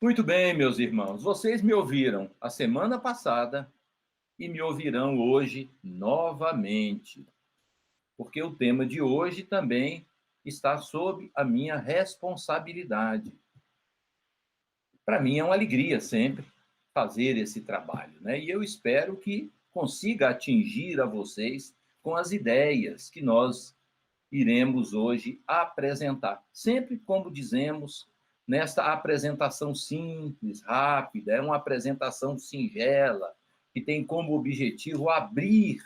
Muito bem, meus irmãos. Vocês me ouviram a semana passada e me ouvirão hoje novamente, porque o tema de hoje também está sob a minha responsabilidade. Para mim é uma alegria sempre fazer esse trabalho, né? E eu espero que consiga atingir a vocês com as ideias que nós iremos hoje apresentar. Sempre, como dizemos, nesta apresentação simples, rápida, é uma apresentação singela, que tem como objetivo abrir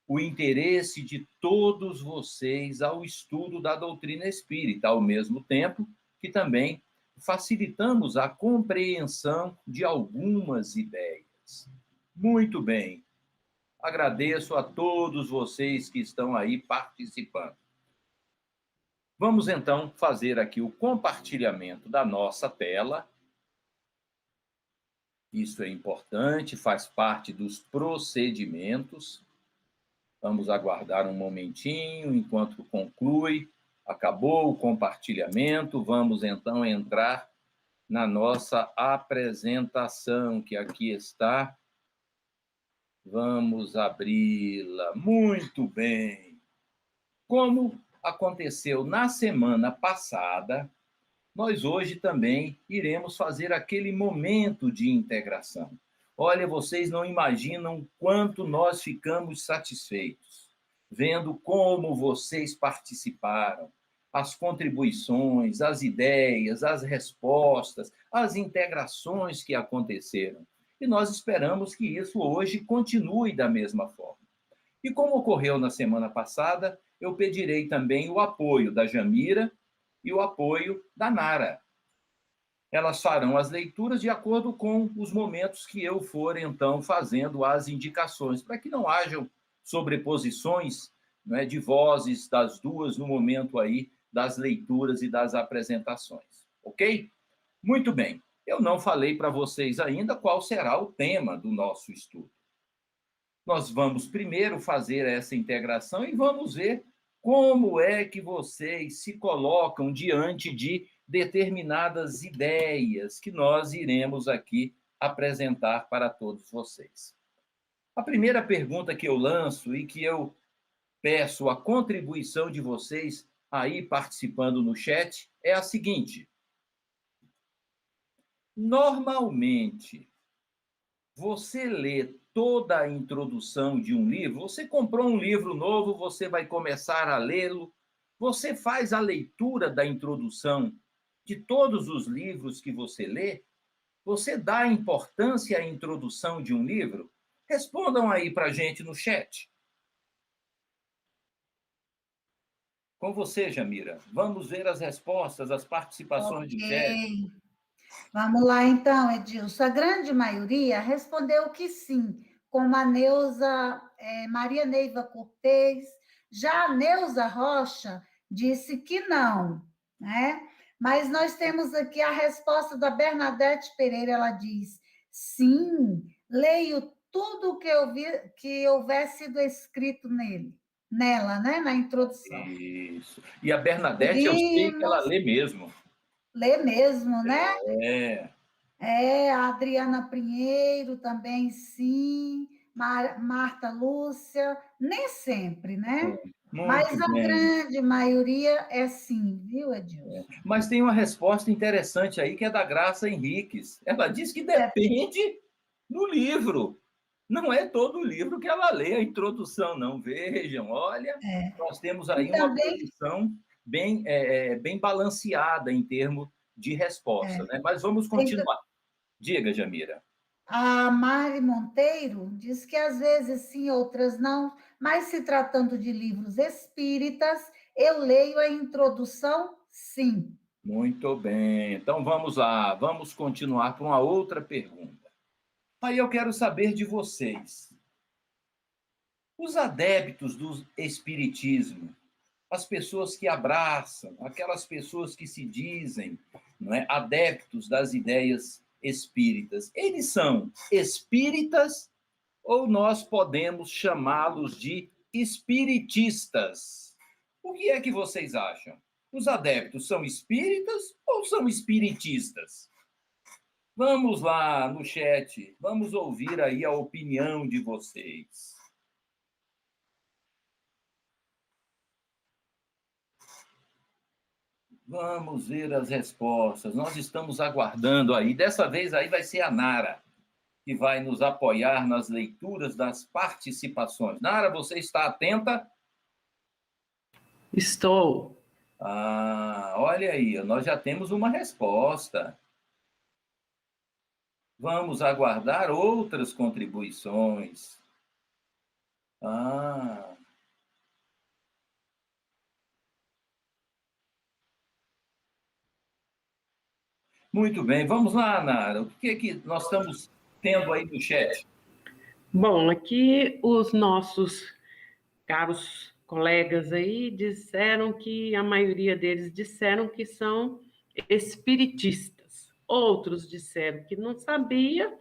o interesse de todos vocês ao estudo da doutrina espírita, ao mesmo tempo que também facilitamos a compreensão de algumas ideias. Muito bem. Agradeço a todos vocês que estão aí participando. Vamos então fazer aqui o compartilhamento da nossa tela. Isso é importante, faz parte dos procedimentos. Vamos aguardar um momentinho enquanto conclui. Acabou o compartilhamento. Vamos então entrar na nossa apresentação, que aqui está. Vamos abri-la. Muito bem. Como aconteceu na semana passada, nós hoje também iremos fazer aquele momento de integração. Olha, vocês não imaginam quanto nós ficamos satisfeitos, vendo como vocês participaram, as contribuições, as ideias, as respostas, as integrações que aconteceram. E nós esperamos que isso hoje continue da mesma forma. E como ocorreu na semana passada, eu pedirei também o apoio da Jamira e o apoio da Nara. Elas farão as leituras de acordo com os momentos que eu for, então, fazendo as indicações, para que não hajam sobreposições, né, de vozes das duas no momento aí das leituras e das apresentações. Ok? Muito bem. Eu não falei para vocês ainda qual será o tema do nosso estudo. Nós vamos primeiro fazer essa integração e vamos ver como é que vocês se colocam diante de determinadas ideias que nós iremos aqui apresentar para todos vocês. A primeira pergunta que eu lanço e que eu peço a contribuição de vocês aí participando no chat é a seguinte: normalmente, você lê toda a introdução de um livro, você comprou um livro novo, você vai começar a lê-lo, você faz a leitura da introdução de todos os livros que você lê? Você dá importância à introdução de um livro? Respondam aí para a gente no chat. Com você, Jamira. Vamos ver as respostas, as participações do chat. Vamos lá, então, Edilson. A grande maioria respondeu que sim, como a Neuza, Maria Neiva Cortez. Já a Neuza Rocha disse que não, né? Mas nós temos aqui a resposta da Bernadette Pereira, ela diz: sim, leio tudo que houver sido escrito nela, né? Na introdução. Isso. E a Bernadette, eu sei que ela lê mesmo. Lê mesmo, né? É. A Adriana Pinheiro também, sim. Marta Lúcia, nem sempre, né? Mas a grande maioria é sim, viu, Edilson? Mas tem uma resposta interessante aí, que é da Graça Henriques. Ela diz que depende do livro. Não é todo livro que ela lê a introdução, não. Vejam, olha, nós temos aí uma posição bem balanceada em termos de resposta, né? Mas vamos continuar. Diga, Jamira. A Mari Monteiro diz que às vezes sim, outras não, mas se tratando de livros espíritas, eu leio a introdução, sim. Muito bem. Então vamos lá, vamos continuar com uma outra pergunta. Aí eu quero saber de vocês. Os adeptos do espiritismo, as pessoas que abraçam, aquelas pessoas que se dizem, não é, adeptos das ideias espíritas, eles são espíritas ou nós podemos chamá-los de espiritistas? O que é que vocês acham? Os adeptos são espíritas ou são espiritistas? Vamos lá no chat, vamos ouvir aí a opinião de vocês. Vamos ver as respostas. Nós estamos aguardando aí. Dessa vez aí vai ser a Nara, que vai nos apoiar nas leituras das participações. Nara, você está atenta? Estou. Ah, olha aí, nós já temos uma resposta. Vamos aguardar outras contribuições. Ah. Muito bem, vamos lá, Nara. O que é que nós estamos tendo aí no chat? Bom, aqui os nossos caros colegas aí disseram que a maioria deles disseram que são espiritistas. Outros disseram que não sabia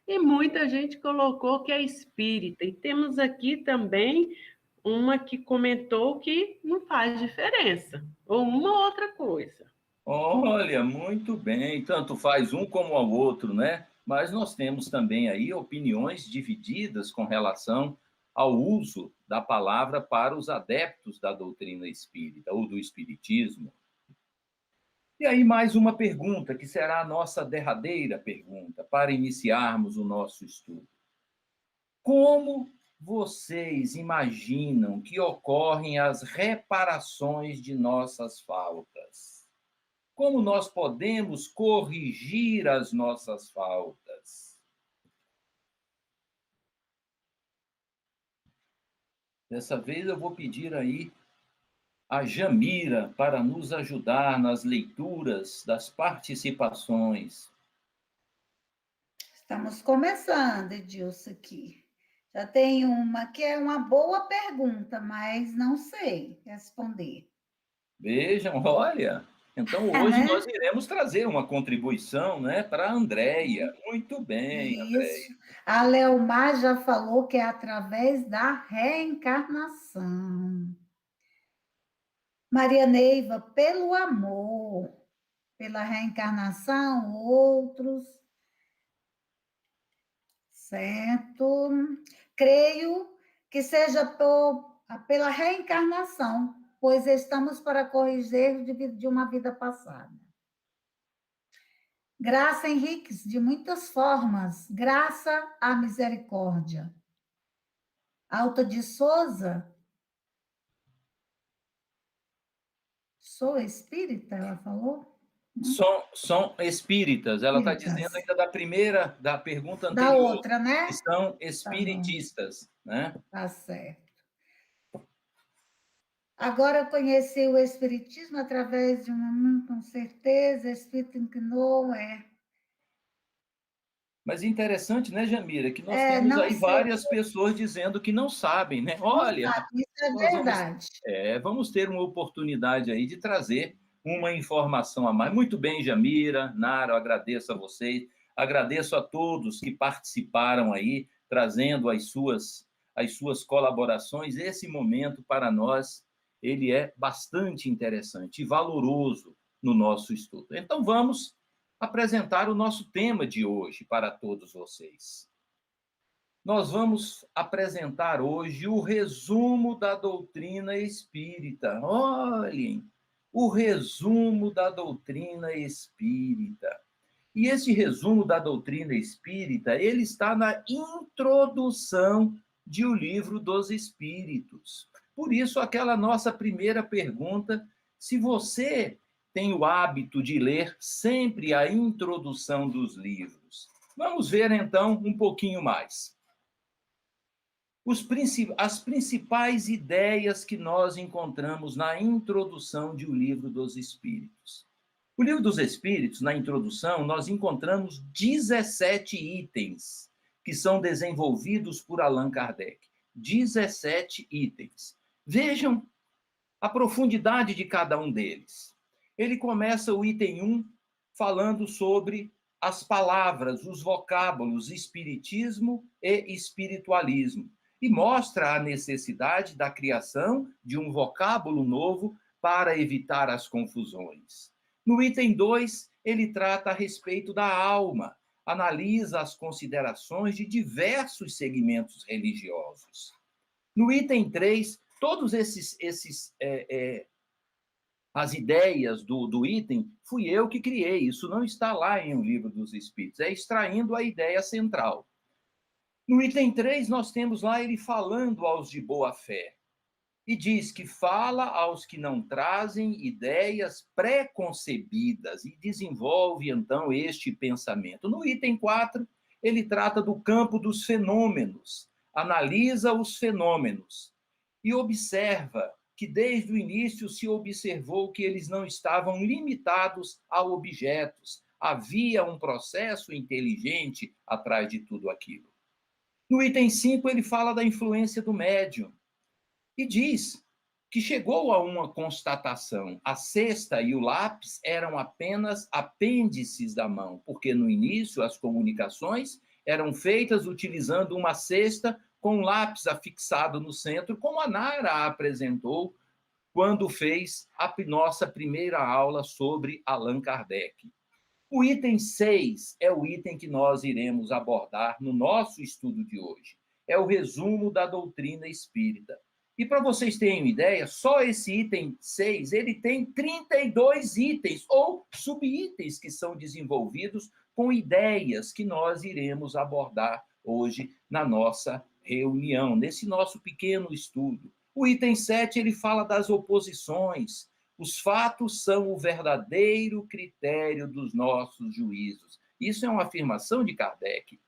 e muita gente colocou que é espírita. E temos aqui também uma que comentou que não faz diferença, ou uma outra coisa. Olha, muito bem. Tanto faz um como o outro, né? Mas nós temos também aí opiniões divididas com relação ao uso da palavra para os adeptos da doutrina espírita ou do espiritismo. E aí, mais uma pergunta, que será a nossa derradeira pergunta, para iniciarmos o nosso estudo. Como vocês imaginam que ocorrem as reparações de nossas faltas? Como nós podemos corrigir as nossas faltas? Dessa vez eu vou pedir aí a Jamira para nos ajudar nas leituras das participações. Estamos começando, Edilson, aqui. Já tem uma que é uma boa pergunta, mas não sei responder. Vejam, olha, então hoje nós iremos trazer uma contribuição, né, para a Andréia. Muito bem, Andréia. Isso. A Leomar já falou que é através da reencarnação. Maria Neiva, pelo amor, pela reencarnação, outros. Certo. Creio que seja pela reencarnação, pois estamos para corrigir de uma vida passada. Graça Henriques, de muitas formas, graça à misericórdia. Alta de Souza, sou espírita, ela falou? São espíritas, ela está dizendo ainda da pergunta anterior. Da outra, né? Que são espiritistas, né? Tá certo. Agora eu conheci o espiritismo através de com certeza, espírito inclinou, Mas interessante, né, Jamira, que nós temos aí várias pessoas dizendo que não sabem, né? Olha, isso é verdade. Vamos ter uma oportunidade aí de trazer uma informação a mais. Muito bem, Jamira, Nara, eu agradeço a vocês, agradeço a todos que participaram aí, trazendo as suas colaborações. Esse momento, para nós, ele é bastante interessante e valoroso no nosso estudo. Então, vamos apresentar o nosso tema de hoje para todos vocês. Nós vamos apresentar hoje o resumo da doutrina espírita. Olhem, o resumo da doutrina espírita. E esse resumo da doutrina espírita, ele está na introdução de O Livro dos Espíritos. Por isso, aquela nossa primeira pergunta, se você tem o hábito de ler sempre a introdução dos livros. Vamos ver, então, um pouquinho mais. As principais ideias que nós encontramos na introdução de O Livro dos Espíritos. O Livro dos Espíritos, na introdução, nós encontramos 17 itens que são desenvolvidos por Allan Kardec. 17 itens. Vejam a profundidade de cada um deles. Ele começa o item 1 falando sobre as palavras, os vocábulos, espiritismo e espiritualismo, e mostra a necessidade da criação de um vocábulo novo para evitar as confusões. No item 2, ele trata a respeito da alma, analisa as considerações de diversos segmentos religiosos. No item 3, todos as ideias do item, fui eu que criei. Isso não está lá em O Livro dos Espíritos, é extraindo a ideia central. No item 3, nós temos lá ele falando aos de boa fé. E diz que fala aos que não trazem ideias pré-concebidas e desenvolve, então, este pensamento. No item 4, ele trata do campo dos fenômenos, analisa os fenômenos e observa que, desde o início, se observou que eles não estavam limitados a objetos. Havia um processo inteligente atrás de tudo aquilo. No item 5, ele fala da influência do médium. E diz que chegou a uma constatação: a cesta e o lápis eram apenas apêndices da mão, porque no início as comunicações eram feitas utilizando uma cesta com um lápis afixado no centro, como a Nara apresentou quando fez a nossa primeira aula sobre Allan Kardec. O item 6 é o item que nós iremos abordar no nosso estudo de hoje. É o resumo da doutrina espírita. E para vocês terem uma ideia, só esse item 6, ele tem 32 itens ou subitens que são desenvolvidos com ideias que nós iremos abordar hoje na nossa reunião, nesse nosso pequeno estudo. O item 7, ele fala das oposições. Os fatos são o verdadeiro critério dos nossos juízos. Isso é uma afirmação de Kardec.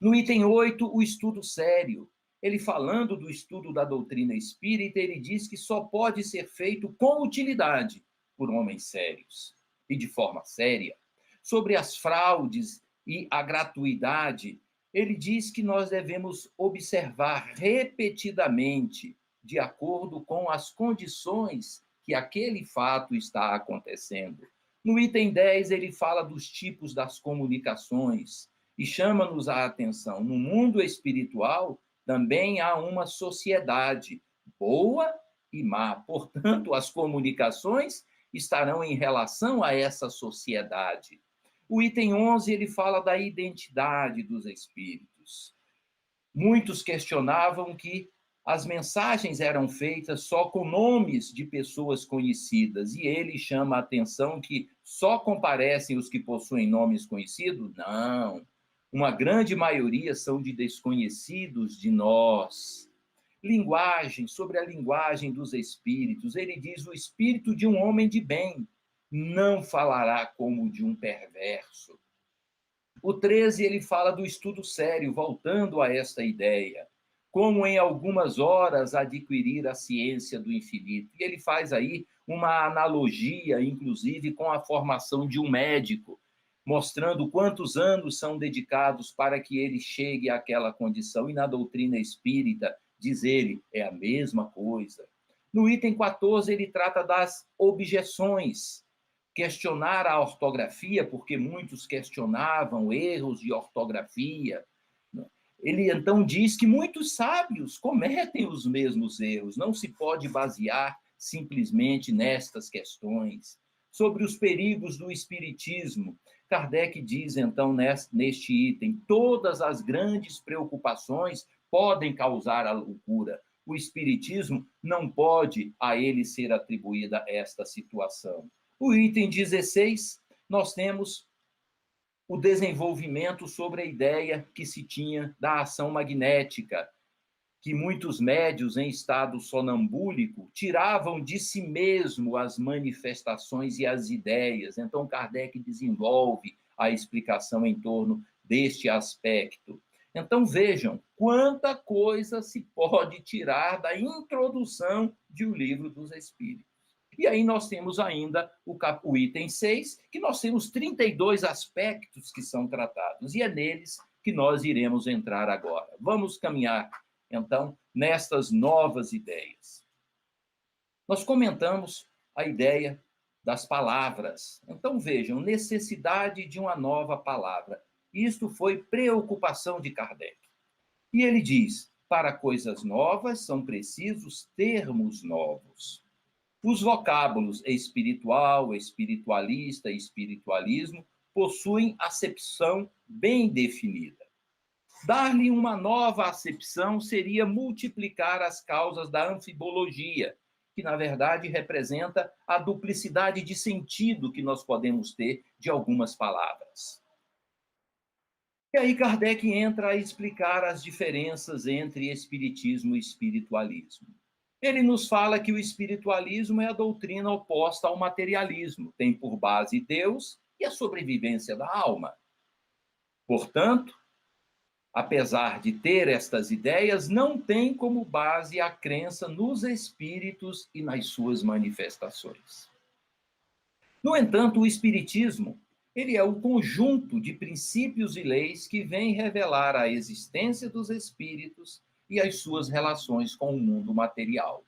No item 8, o estudo sério. Ele, falando do estudo da doutrina espírita, ele diz que só pode ser feito com utilidade por homens sérios e de forma séria. Sobre as fraudes e a gratuidade, ele diz que nós devemos observar repetidamente, de acordo com as condições que aquele fato está acontecendo. No item 10, ele fala dos tipos das comunicações e chama-nos a atenção. No mundo espiritual, também há uma sociedade boa e má. Portanto, as comunicações estarão em relação a essa sociedade. O item 11, ele fala da identidade dos espíritos. Muitos questionavam que as mensagens eram feitas só com nomes de pessoas conhecidas, e ele chama a atenção que só comparecem os que possuem nomes conhecidos? Não. Uma grande maioria são de desconhecidos de nós. Linguagem, sobre a linguagem dos espíritos. Ele diz: o espírito de um homem de bem não falará como de um perverso. O 13, ele fala do estudo sério, voltando a esta ideia. Como em algumas horas adquirir a ciência do infinito. E ele faz aí uma analogia, inclusive, com a formação de um médico, mostrando quantos anos são dedicados para que ele chegue àquela condição. E na doutrina espírita, diz ele, é a mesma coisa. No item 14, ele trata das objeções. Questionar a ortografia, porque muitos questionavam erros de ortografia. Ele, então, diz que muitos sábios cometem os mesmos erros. Não se pode basear simplesmente nestas questões. Sobre os perigos do espiritismo, Kardec diz, então, neste item, todas as grandes preocupações podem causar a loucura. O espiritismo não pode a ele ser atribuída esta situação. O item 16, nós temos o desenvolvimento sobre a ideia que se tinha da ação magnética, que muitos médios em estado sonambúlico tiravam de si mesmo as manifestações e as ideias. Então, Kardec desenvolve a explicação em torno deste aspecto. Então, vejam quanta coisa se pode tirar da introdução de O Livro dos Espíritos. E aí nós temos ainda o item 6, que nós temos 32 aspectos que são tratados, e é neles que nós iremos entrar agora. Vamos caminhar, então, nestas novas ideias. Nós comentamos a ideia das palavras. Então, vejam, necessidade de uma nova palavra. Isto foi preocupação de Kardec. E ele diz, para coisas novas são precisos termos novos. Os vocábulos espiritual, espiritualista, espiritualismo possuem acepção bem definida. Dar-lhe uma nova acepção seria multiplicar as causas da anfibologia, que, na verdade, representa a duplicidade de sentido que nós podemos ter de algumas palavras. E aí Kardec entra a explicar as diferenças entre espiritismo e espiritualismo. Ele nos fala que o espiritualismo é a doutrina oposta ao materialismo, tem por base Deus e a sobrevivência da alma. Portanto, apesar de ter estas ideias, não tem como base a crença nos espíritos e nas suas manifestações. No entanto, o espiritismo, ele é o conjunto de princípios e leis que vem revelar a existência dos espíritos e as suas relações com o mundo material.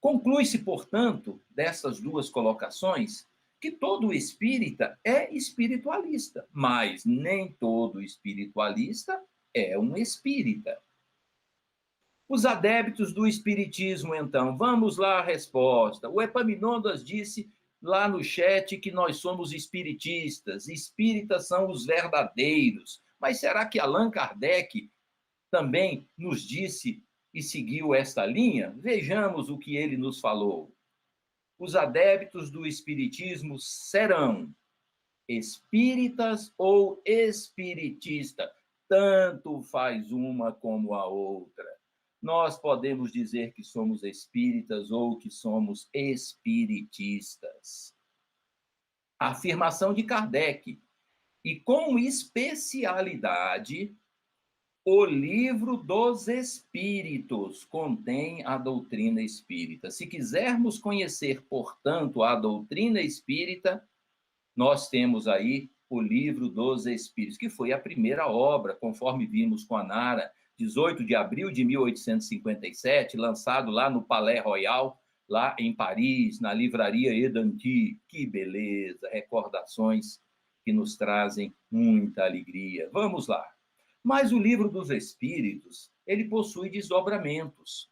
Conclui-se, portanto, dessas duas colocações, que todo espírita é espiritualista, mas nem todo espiritualista é um espírita. Os adeptos do espiritismo, então, vamos lá a resposta. O Epaminondas disse lá no chat que nós somos espiritistas, espíritas são os verdadeiros. Mas será que Allan Kardec também nos disse e seguiu esta linha? Vejamos o que ele nos falou. Os adeptos do espiritismo serão espíritas ou espiritista, tanto faz uma como a outra. Nós podemos dizer que somos espíritas ou que somos espiritistas. A afirmação de Kardec. E com especialidade, o Livro dos Espíritos contém a doutrina espírita. Se quisermos conhecer, portanto, a doutrina espírita, nós temos aí o Livro dos Espíritos, que foi a primeira obra, conforme vimos com a Nara, 18 de abril de 1857, lançado lá no Palais Royal, lá em Paris, na livraria Edanti. Que beleza, recordações que nos trazem muita alegria. Vamos lá. Mas o Livro dos Espíritos, ele possui desdobramentos.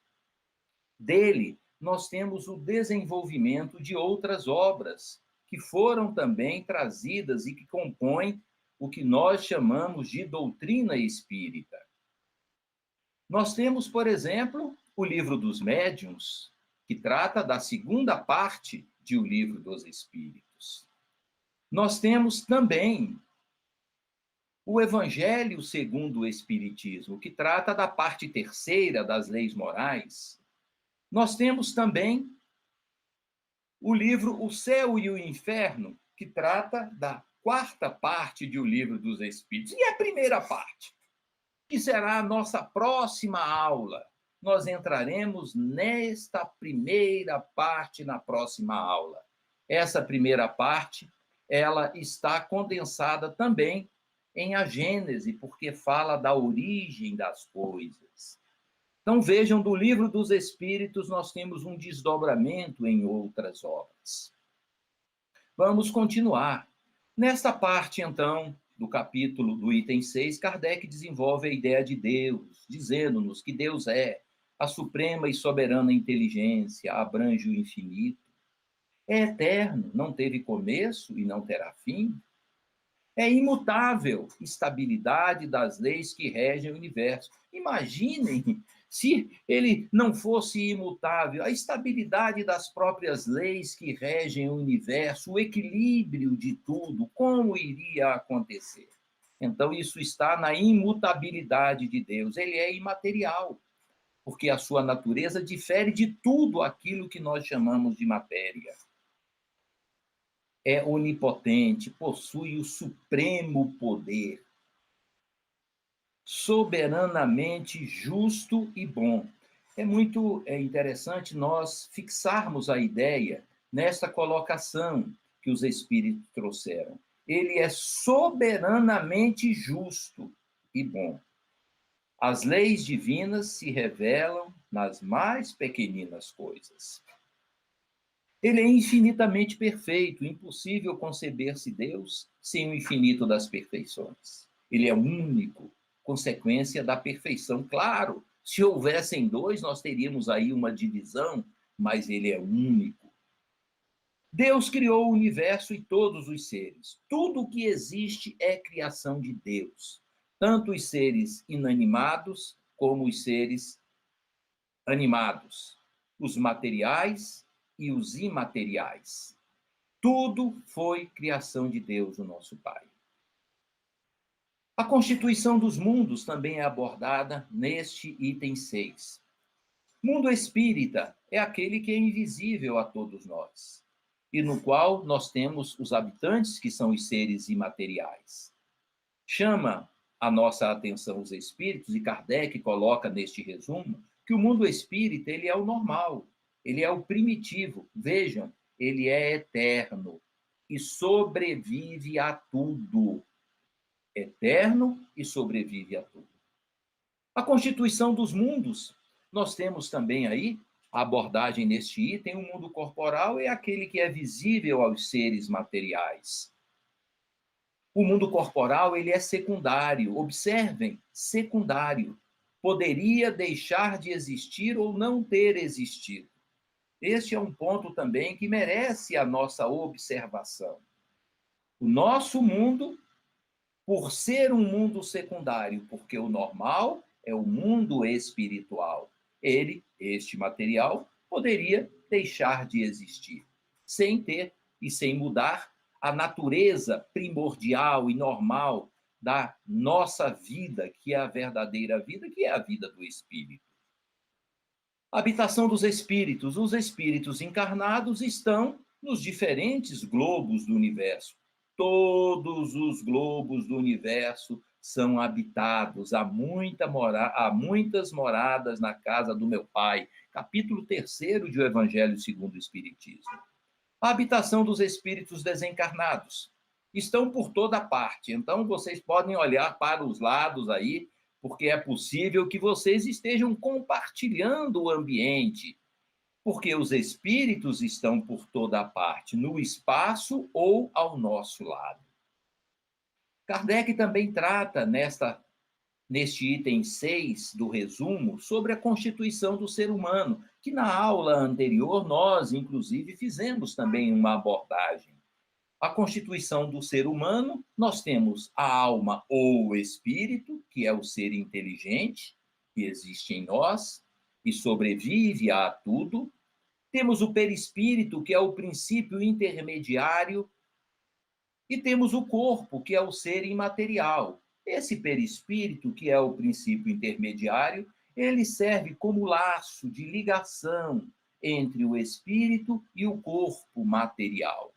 Dele, nós temos o desenvolvimento de outras obras, que foram também trazidas e que compõem o que nós chamamos de doutrina espírita. Nós temos, por exemplo, o Livro dos Médiuns, que trata da segunda parte de O Livro dos Espíritos. Nós temos também o Evangelho segundo o Espiritismo, que trata da parte terceira das leis morais. Nós temos também o livro O Céu e o Inferno, que trata da quarta parte de O Livro dos Espíritos. E a primeira parte, que será a nossa próxima aula. Nós entraremos nesta primeira parte na próxima aula. Essa primeira parte, ela está condensada também em A Gênese, porque fala da origem das coisas. Então, vejam, do Livro dos Espíritos, nós temos um desdobramento em outras obras. Vamos continuar. Nesta parte, então, do capítulo do item 6, Kardec desenvolve a ideia de Deus, dizendo-nos que Deus é a suprema e soberana inteligência, abrange o infinito, é eterno, não teve começo e não terá fim, é imutável, estabilidade das leis que regem o universo. Imaginem se ele não fosse imutável, a estabilidade das próprias leis que regem o universo, o equilíbrio de tudo, como iria acontecer? Então, isso está na imutabilidade de Deus. Ele é imaterial, porque a sua natureza difere de tudo aquilo que nós chamamos de matéria. É onipotente, possui o supremo poder, soberanamente justo e bom. É muito interessante nós fixarmos a ideia nesta colocação que os espíritos trouxeram. Ele é soberanamente justo e bom. As leis divinas se revelam nas mais pequeninas coisas. Ele é infinitamente perfeito, impossível conceber-se Deus sem o infinito das perfeições. Ele é único, consequência da perfeição. Claro, se houvessem dois, nós teríamos aí uma divisão, mas ele é único. Deus criou o universo e todos os seres. Tudo o que existe é criação de Deus. Tanto os seres inanimados como os seres animados, os materiais e os imateriais. Tudo foi criação de Deus, o nosso Pai. A constituição dos mundos também é abordada neste item 6. Mundo espírita é aquele que é invisível a todos nós, e no qual nós temos os habitantes, que são os seres imateriais. Chama a nossa atenção os espíritos, e Kardec coloca neste resumo, que o mundo espírita ele é o normal, ele é o primitivo. Vejam, ele é eterno e sobrevive a tudo. Eterno e sobrevive a tudo. A constituição dos mundos, nós temos também aí a abordagem neste item. O mundo corporal é aquele que é visível aos seres materiais. O mundo corporal ele é secundário. Observem, secundário. Poderia deixar de existir ou não ter existido. Este é um ponto também que merece a nossa observação. O nosso mundo, por ser um mundo secundário, porque o normal é o mundo espiritual, este material, poderia deixar de existir, sem ter e sem mudar a natureza primordial e normal da nossa vida, que é a verdadeira vida, que é a vida do espírito. A habitação dos espíritos. Os espíritos encarnados estão nos diferentes globos do universo. Todos os globos do universo são habitados. Há muitas moradas na casa do meu Pai. Capítulo 3º de O Evangelho segundo o Espiritismo. A habitação dos espíritos desencarnados. Estão por toda parte. Então, vocês podem olhar para os lados aí, porque é possível que vocês estejam compartilhando o ambiente, porque os espíritos estão por toda parte, no espaço ou ao nosso lado. Kardec também trata, neste item 6 do resumo, sobre a constituição do ser humano, que na aula anterior nós, inclusive, fizemos também uma abordagem. A constituição do ser humano, nós temos a alma ou o espírito, que é o ser inteligente, que existe em nós e sobrevive a tudo. Temos o perispírito, que é o princípio intermediário, e temos o corpo, que é o ser imaterial. Esse perispírito, que é o princípio intermediário, ele serve como laço de ligação entre o espírito e o corpo material.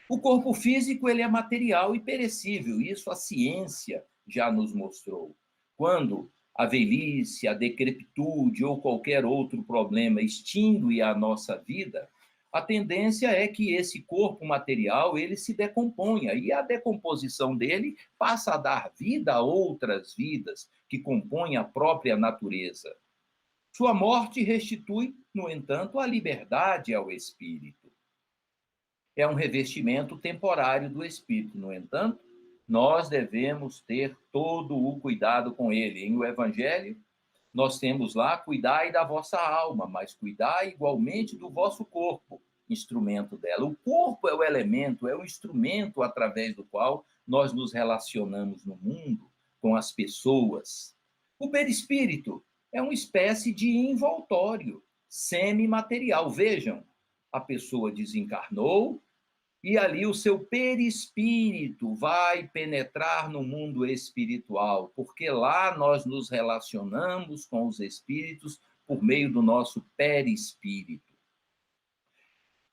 O corpo físico ele é material e perecível, isso a ciência já nos mostrou. Quando a velhice, a decrepitude ou qualquer outro problema extingue a nossa vida, a tendência é que esse corpo material ele se decomponha, e a decomposição dele passa a dar vida a outras vidas que compõem a própria natureza. Sua morte restitui, no entanto, a liberdade ao espírito. É um revestimento temporário do espírito. No entanto, nós devemos ter todo o cuidado com ele. Em o Evangelho, nós temos lá, cuidai da vossa alma, mas cuidai igualmente do vosso corpo, instrumento dela. O corpo é o elemento, é o instrumento através do qual nós nos relacionamos no mundo, com as pessoas. O perispírito é uma espécie de envoltório semimaterial. Vejam, a pessoa desencarnou e ali o seu perispírito vai penetrar no mundo espiritual, porque lá nós nos relacionamos com os espíritos por meio do nosso perispírito.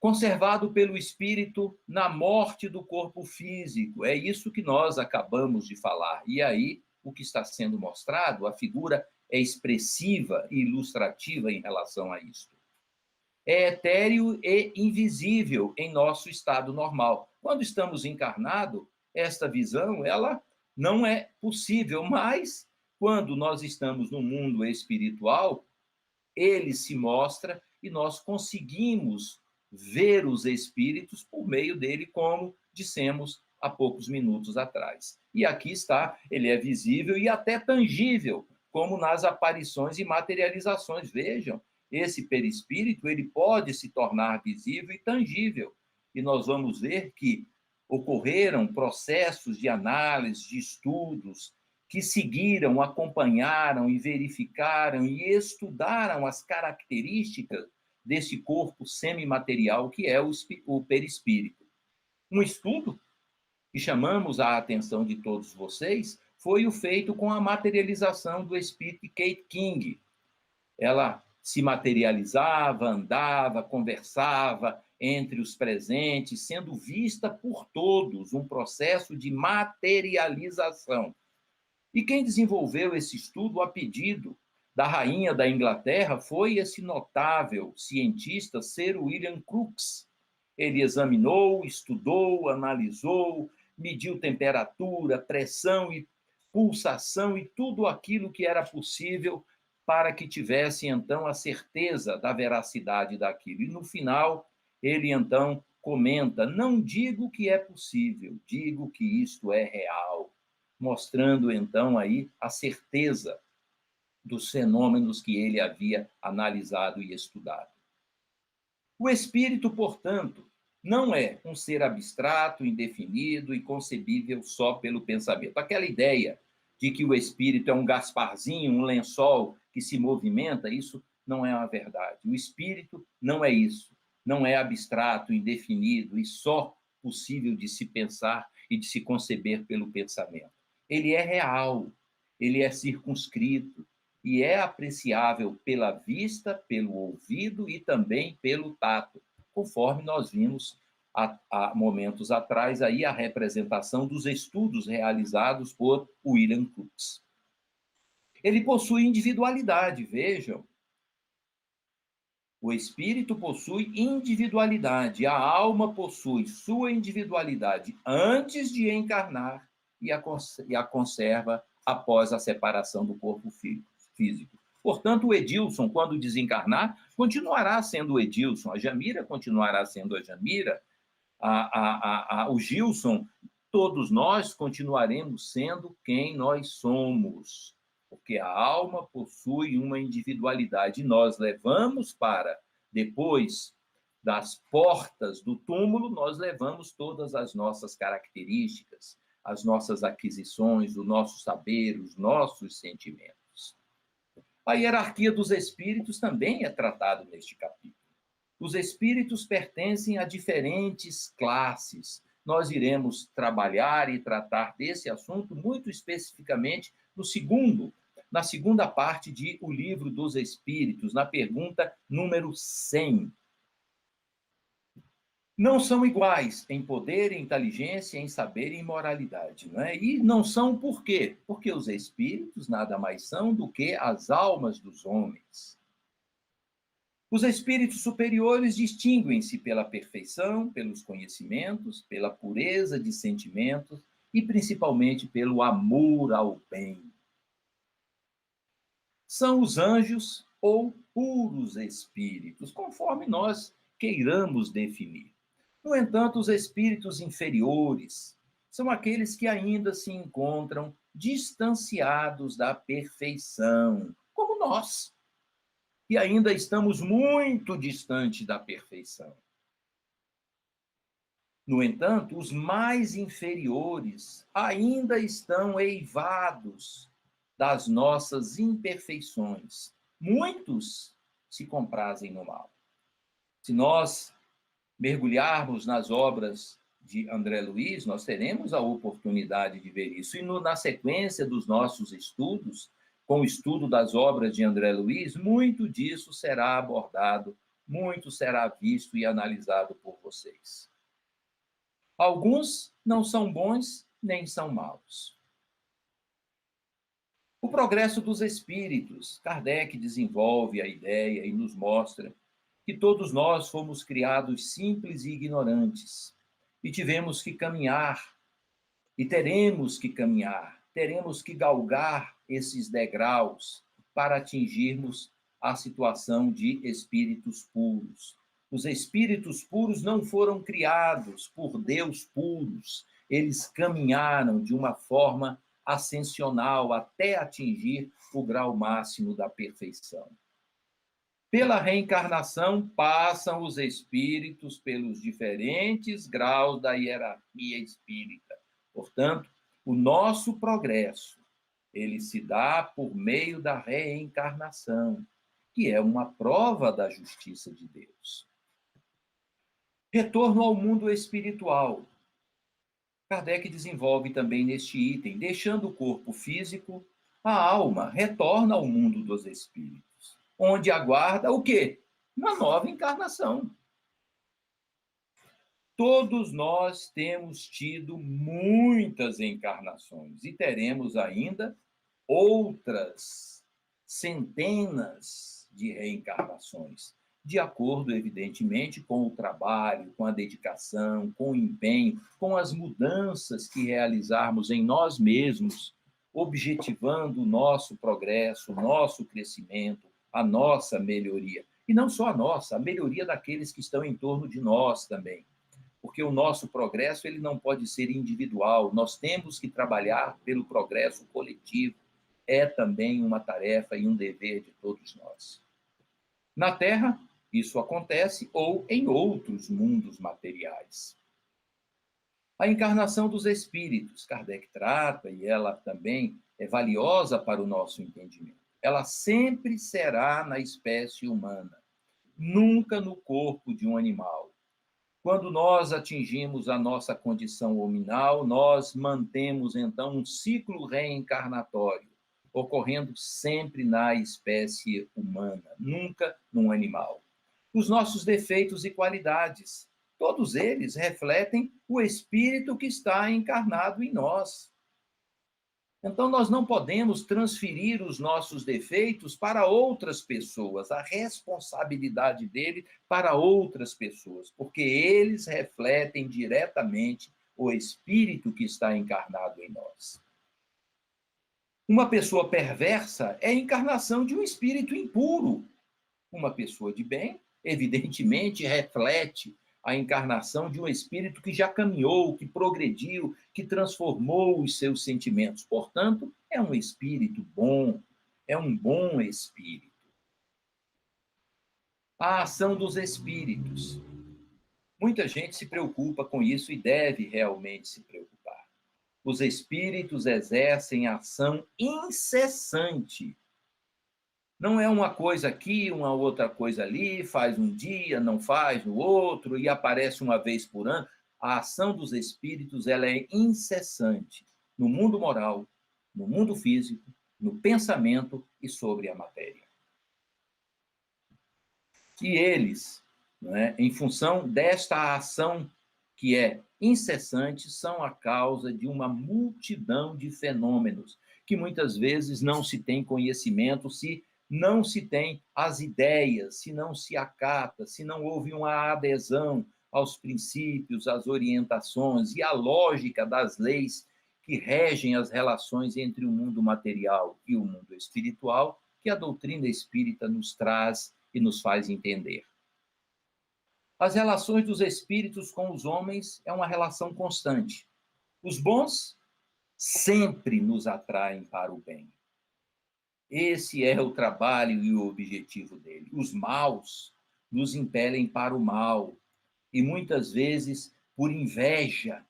Conservado pelo espírito na morte do corpo físico. É isso que nós acabamos de falar. E aí, o que está sendo mostrado, a figura é expressiva e ilustrativa em relação a isso. É etéreo e invisível em nosso estado normal. Quando estamos encarnados, esta visão ela não é possível, mas quando nós estamos no mundo espiritual, ele se mostra e nós conseguimos ver os espíritos por meio dele, como dissemos há poucos minutos atrás. E aqui está, ele é visível e até tangível, como nas aparições e materializações. Vejam, esse perispírito, ele pode se tornar visível e tangível. E nós vamos ver que ocorreram processos de análise, de estudos, que seguiram, acompanharam e verificaram e estudaram as características desse corpo semimaterial que é o perispírito. Um estudo que chamamos a atenção de todos vocês foi o feito com a materialização do espírito de Kate King. Ela se materializava, andava, conversava entre os presentes, sendo vista por todos, um processo de materialização. E quem desenvolveu esse estudo a pedido da rainha da Inglaterra foi esse notável cientista, Sir William Crookes. Ele examinou, estudou, analisou, mediu temperatura, pressão e pulsação e tudo aquilo que era possível para que tivesse, então, a certeza da veracidade daquilo. E, no final, ele, então, comenta, não digo que é possível, digo que isto é real, mostrando, então, aí a certeza dos fenômenos que ele havia analisado e estudado. O espírito, portanto, não é um ser abstrato, indefinido e concebível só pelo pensamento. Aquela ideia de que o espírito é um Gasparzinho, um lençol que se movimenta, isso não é uma verdade. O espírito não é isso. Não é abstrato, indefinido e só possível de se pensar e de se conceber pelo pensamento. Ele é real, ele é circunscrito e é apreciável pela vista, pelo ouvido e também pelo tato, conforme nós vimos há momentos atrás aí a representação dos estudos realizados por William Crookes. Ele possui individualidade, vejam. O espírito possui individualidade, a alma possui sua individualidade antes de encarnar e a conserva após a separação do corpo físico. Portanto, o Edilson, quando desencarnar, continuará sendo o Edilson, a Jamira continuará sendo a Jamira, o Gilson, todos nós continuaremos sendo quem nós somos, porque a alma possui uma individualidade. Nós levamos para, depois das portas do túmulo, nós levamos todas as nossas características, as nossas aquisições, o nosso saber, os nossos sentimentos. A hierarquia dos espíritos também é tratada neste capítulo. Os espíritos pertencem a diferentes classes. Nós iremos trabalhar e tratar desse assunto muito especificamente na segunda parte de O Livro dos Espíritos, na pergunta número 100. Não são iguais em poder, em inteligência, em saber e em moralidade, não é? E não são por quê? Porque os espíritos nada mais são do que as almas dos homens. Os espíritos superiores distinguem-se pela perfeição, pelos conhecimentos, pela pureza de sentimentos e principalmente pelo amor ao bem. São os anjos ou puros espíritos, conforme nós queiramos definir. No entanto, os espíritos inferiores são aqueles que ainda se encontram distanciados da perfeição, como nós. E ainda estamos muito distante da perfeição. No entanto, os mais inferiores ainda estão eivados das nossas imperfeições. Muitos se comprazem no mal. Se nós mergulharmos nas obras de André Luiz, nós teremos a oportunidade de ver isso. E na sequência dos nossos estudos, com o estudo das obras de André Luiz, muito disso será abordado, muito será visto e analisado por vocês. Alguns não são bons nem são maus. O progresso dos espíritos. Kardec desenvolve a ideia e nos mostra que todos nós fomos criados simples e ignorantes e tivemos que caminhar e teremos que caminhar, teremos que galgar esses degraus para atingirmos a situação de espíritos puros. Os espíritos puros não foram criados por Deus puros, eles caminharam de uma forma ascensional até atingir o grau máximo da perfeição. Pela reencarnação, passam os espíritos pelos diferentes graus da hierarquia espírita. Portanto, o nosso progresso, ele se dá por meio da reencarnação, que é uma prova da justiça de Deus. Retorno ao mundo espiritual. Kardec desenvolve também neste item, deixando o corpo físico, a alma retorna ao mundo dos espíritos, onde aguarda o quê? Uma nova encarnação. Todos nós temos tido muitas encarnações e teremos ainda outras centenas de reencarnações, de acordo, evidentemente, com o trabalho, com a dedicação, com o empenho, com as mudanças que realizarmos em nós mesmos, objetivando o nosso progresso, o nosso crescimento, a nossa melhoria. E não só a nossa, a melhoria daqueles que estão em torno de nós também. Porque o nosso progresso ele não pode ser individual, nós temos que trabalhar pelo progresso coletivo. É também uma tarefa e um dever de todos nós. Na Terra, isso acontece ou em outros mundos materiais. A encarnação dos espíritos, Kardec trata, e ela também é valiosa para o nosso entendimento. Ela sempre será na espécie humana, nunca no corpo de um animal. Quando nós atingimos a nossa condição hominal, nós mantemos, então, um ciclo reencarnatório, ocorrendo sempre na espécie humana, nunca num animal. Os nossos defeitos e qualidades, todos eles refletem o espírito que está encarnado em nós. Então, nós não podemos transferir os nossos defeitos para outras pessoas, a responsabilidade dele para outras pessoas, porque eles refletem diretamente o espírito que está encarnado em nós. Uma pessoa perversa é a encarnação de um espírito impuro. Uma pessoa de bem, evidentemente, reflete a encarnação de um espírito que já caminhou, que progrediu, que transformou os seus sentimentos. Portanto, é um espírito bom, é um bom espírito. A ação dos espíritos. Muita gente se preocupa com isso e deve realmente se preocupar. Os espíritos exercem ação incessante. Não é uma coisa aqui, uma outra coisa ali, faz um dia, não faz no outro, e aparece uma vez por ano. A ação dos espíritos ela é incessante no mundo moral, no mundo físico, no pensamento e sobre a matéria. E eles, em função desta ação que é incessante, são a causa de uma multidão de fenômenos que muitas vezes não se tem conhecimento, se não se tem as ideias, se não se acata, se não houve uma adesão aos princípios, às orientações e à lógica das leis que regem as relações entre o mundo material e o mundo espiritual, que a doutrina espírita nos traz e nos faz entender. As relações dos espíritos com os homens é uma relação constante. Os bons sempre nos atraem para o bem. Esse é o trabalho e o objetivo dele. Os maus nos impelem para o mal e muitas vezes por inveja,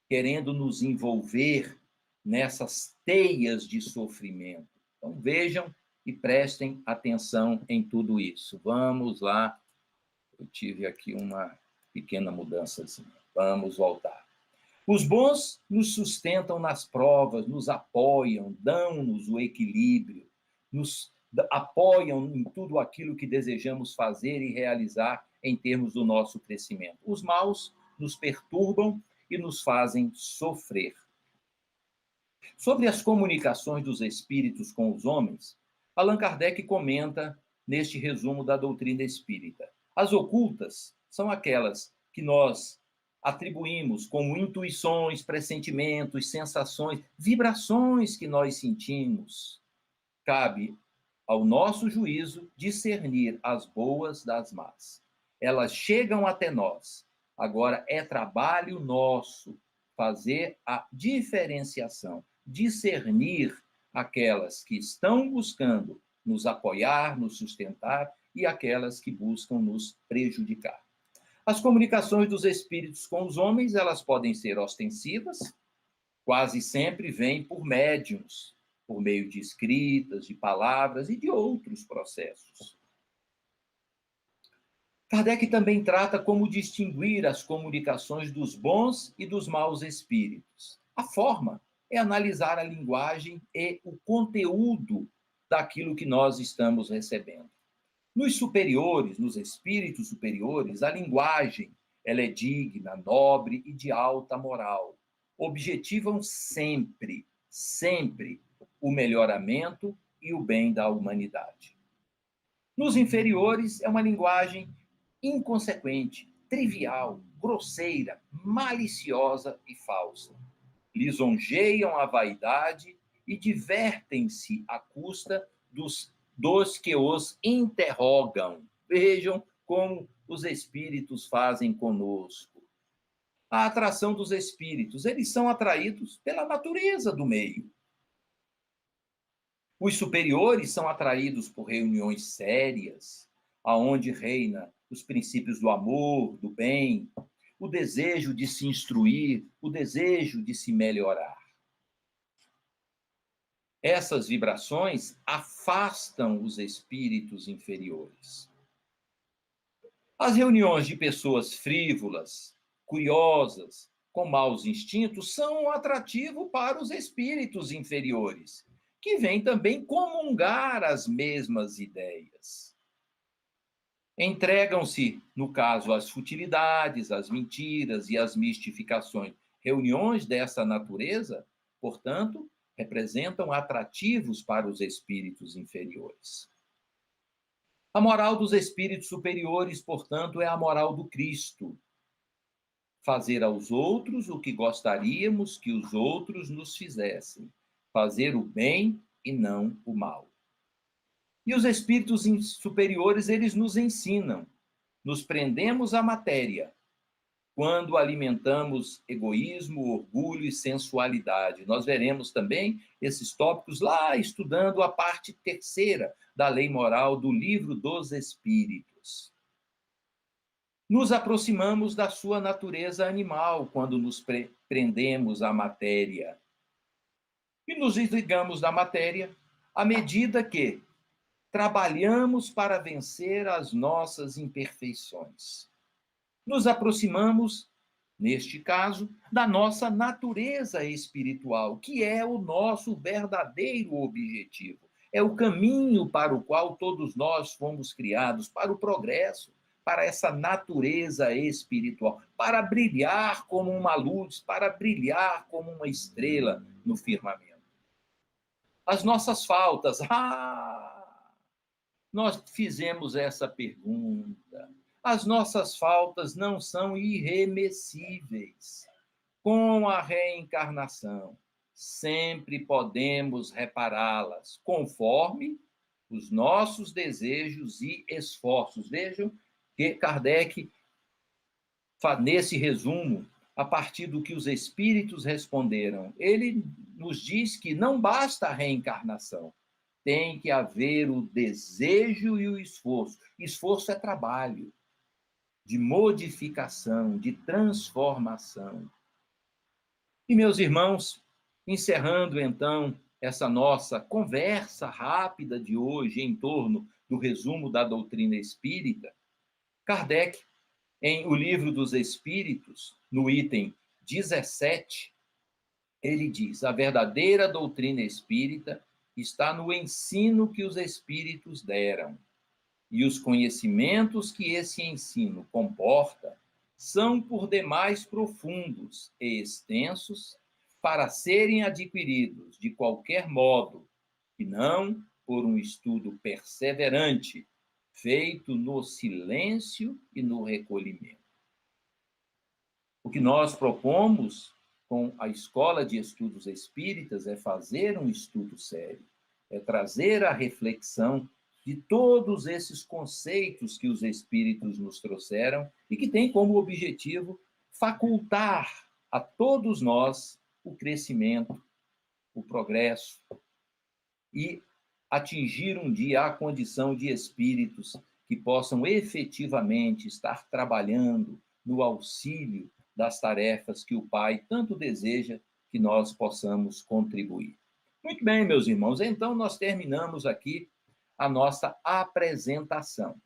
querendo nos envolver nessas teias de sofrimento. Então vejam e prestem atenção em tudo isso. Vamos lá. Eu tive aqui uma pequena mudançazinha. Vamos voltar. Os bons nos sustentam nas provas, nos apoiam, dão-nos o equilíbrio, nos apoiam em tudo aquilo que desejamos fazer e realizar em termos do nosso crescimento. Os maus nos perturbam e nos fazem sofrer. Sobre as comunicações dos espíritos com os homens, Allan Kardec comenta neste resumo da doutrina espírita. As ocultas são aquelas que nós atribuímos como intuições, pressentimentos, sensações, vibrações que nós sentimos. Cabe ao nosso juízo discernir as boas das más. Elas chegam até nós. Agora é trabalho nosso fazer a diferenciação, discernir aquelas que estão buscando nos apoiar, nos sustentar e aquelas que buscam nos prejudicar. As comunicações dos espíritos com os homens, elas podem ser ostensivas, quase sempre vêm por médiuns, por meio de escritas, de palavras e de outros processos. Kardec também trata como distinguir as comunicações dos bons e dos maus espíritos. A forma é analisar a linguagem e o conteúdo daquilo que nós estamos recebendo. Nos superiores, nos espíritos superiores, a linguagem ela é digna, nobre e de alta moral. Objetivam sempre, sempre o melhoramento e o bem da humanidade. Nos inferiores, é uma linguagem inconsequente, trivial, grosseira, maliciosa e falsa. Lisonjeiam a vaidade e divertem-se à custa dos que os interrogam. Vejam como os espíritos fazem conosco. A atração dos espíritos, eles são atraídos pela natureza do meio. Os superiores são atraídos por reuniões sérias, aonde reina os princípios do amor, do bem, o desejo de se instruir, o desejo de se melhorar. Essas vibrações afastam os espíritos inferiores. As reuniões de pessoas frívolas, curiosas, com maus instintos, são um atrativo para os espíritos inferiores, que vêm também comungar as mesmas ideias. Entregam-se, no caso, às futilidades, às mentiras e às mistificações. Reuniões dessa natureza, portanto, representam atrativos para os espíritos inferiores. A moral dos espíritos superiores, portanto, é a moral do Cristo. Fazer aos outros o que gostaríamos que os outros nos fizessem. Fazer o bem e não o mal. E os espíritos superiores, eles nos ensinam. Nos prendemos à matéria quando alimentamos egoísmo, orgulho e sensualidade. Nós veremos também esses tópicos lá estudando a parte terceira da lei moral do Livro dos Espíritos. Nos aproximamos da sua natureza animal quando nos prendemos à matéria. E nos desligamos da matéria à medida que trabalhamos para vencer as nossas imperfeições. Nos aproximamos, neste caso, da nossa natureza espiritual, que é o nosso verdadeiro objetivo. É o caminho para o qual todos nós fomos criados, para o progresso, para essa natureza espiritual, para brilhar como uma luz, para brilhar como uma estrela no firmamento. As nossas faltas, nós fizemos essa pergunta. As nossas faltas não são irremessíveis. Com a reencarnação, sempre podemos repará-las, conforme os nossos desejos e esforços. Vejam que Kardec, nesse resumo, a partir do que os espíritos responderam, ele nos diz que não basta a reencarnação. Tem que haver o desejo e o esforço. Esforço é trabalho de modificação, de transformação. E, meus irmãos, encerrando, então, essa nossa conversa rápida de hoje em torno do resumo da doutrina espírita, Kardec, em O Livro dos Espíritos, no item 17, ele diz: a verdadeira doutrina espírita está no ensino que os espíritos deram. E os conhecimentos que esse ensino comporta são por demais profundos e extensos para serem adquiridos de qualquer modo, e não por um estudo perseverante, feito no silêncio e no recolhimento. O que nós propomos com a Escola de Estudos Espíritas é fazer um estudo sério, é trazer a reflexão de todos esses conceitos que os espíritos nos trouxeram e que tem como objetivo facultar a todos nós o crescimento, o progresso e atingir um dia a condição de espíritos que possam efetivamente estar trabalhando no auxílio das tarefas que o Pai tanto deseja que nós possamos contribuir. Muito bem, meus irmãos, então nós terminamos aqui a nossa apresentação.